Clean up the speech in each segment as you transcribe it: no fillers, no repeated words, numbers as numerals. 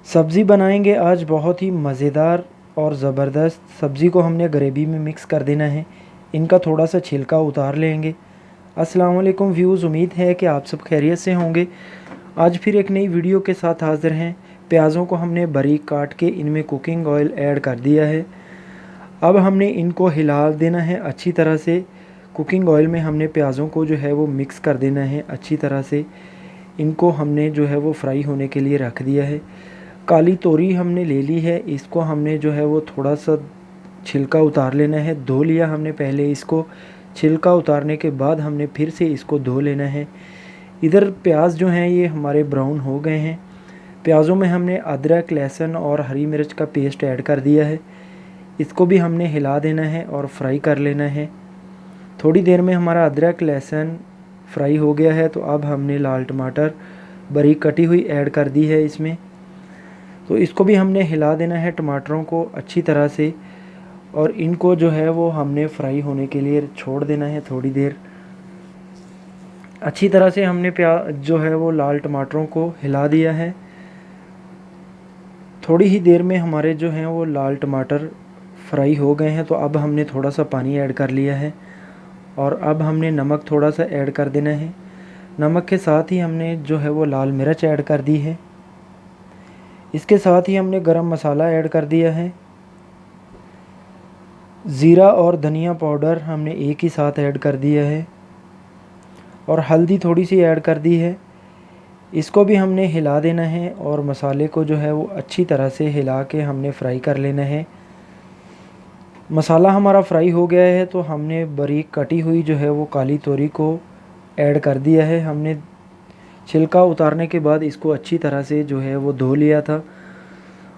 सब्ज़ी बनाएंगे आज बहुत ही मज़ेदार और ज़बरदस्त। सब्ज़ी को हमने ग्रेवी में मिक्स कर देना है। इनका थोड़ा सा छिलका उतार लेंगे। अस्सलाम वालेकुम व्यूज़, उम्मीद है कि आप सब खैरियत से होंगे। आज फिर एक नई वीडियो के साथ हाज़िर हैं। प्याज़ों को हमने बारीक काट के इनमें कुकिंग ऑयल ऐड कर दिया है। अब हमने इनको हिला देना है अच्छी तरह से। कुकिंग ऑयल में हमने प्याज़ों को जो है वो मिक्स कर देना है अच्छी तरह से। इनको हमने जो है वो फ्राई होने के लिए रख दिया है। काली तोरी हमने ले ली है, इसको हमने जो है वो थोड़ा सा छिलका उतार लेना है। धो लिया हमने पहले इसको, छिलका उतारने के बाद हमने फिर से इसको धो लेना है। इधर प्याज जो हैं ये हमारे ब्राउन हो गए हैं। प्याज़ों में हमने अदरक, लहसुन और हरी मिर्च का पेस्ट ऐड कर दिया है। इसको भी हमने हिला देना है और फ्राई कर लेना है। थोड़ी देर में हमारा अदरक लहसुन फ्राई हो गया है, तो अब हमने लाल टमाटर बारीक कटी हुई ऐड कर दी है इसमें। तो इसको भी हमने हिला देना है टमाटरों को अच्छी तरह से, और इनको जो है वो हमने फ्राई होने के लिए छोड़ देना है थोड़ी देर। अच्छी तरह से हमने प्याज जो है वो लाल टमाटरों को हिला दिया है। थोड़ी ही देर में हमारे जो हैं वो लाल टमाटर फ्राई हो गए हैं, तो अब हमने थोड़ा सा पानी ऐड कर लिया है और अब हमने नमक थोड़ा सा ऐड कर देना है। नमक के साथ ही हमने जो है वो लाल मिर्च ऐड कर दी है। इसके साथ ही हमने गरम मसाला ऐड कर दिया है। ज़ीरा और धनिया पाउडर हमने एक ही साथ ऐड कर दिया है और हल्दी थोड़ी सी ऐड कर दी है। इसको भी हमने हिला देना है और मसाले को जो है वो अच्छी तरह से हिला के हमने फ्राई कर लेना है। मसाला हमारा फ्राई हो गया है, तो हमने बारीक कटी हुई जो है वो काली तोरी को ऐड कर दिया है। हमने छिलका उतारने के बाद इसको अच्छी तरह से जो है वो धो लिया था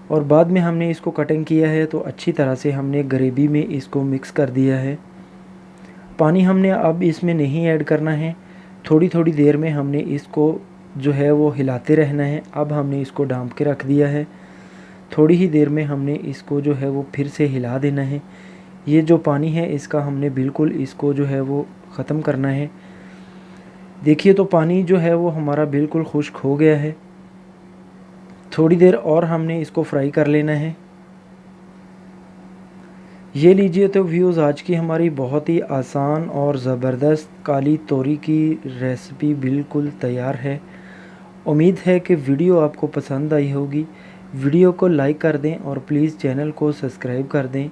और बाद में हमने इसको कटिंग किया है, तो अच्छी तरह से हमने ग्रेवी में इसको मिक्स कर दिया है। पानी हमने अब इसमें नहीं ऐड करना है। थोड़ी थोड़ी देर में हमने इसको जो है वो हिलाते रहना है। अब हमने इसको ढाँप के रख दिया है। थोड़ी ही देर में हमने इसको जो है वो फिर से हिला देना है। ये जो पानी है इसका हमने बिल्कुल इसको जो है वो ख़त्म करना है। देखिए तो पानी जो है वो हमारा बिल्कुल खुश्क हो गया है। थोड़ी देर और हमने इसको फ्राई कर लेना है। ये लीजिए तो व्यूज़, आज की हमारी बहुत ही आसान और ज़बरदस्त काली तोरी की रेसिपी बिल्कुल तैयार है। उम्मीद है कि वीडियो आपको पसंद आई होगी। वीडियो को लाइक कर दें और प्लीज़ चैनल को सब्सक्राइब कर दें।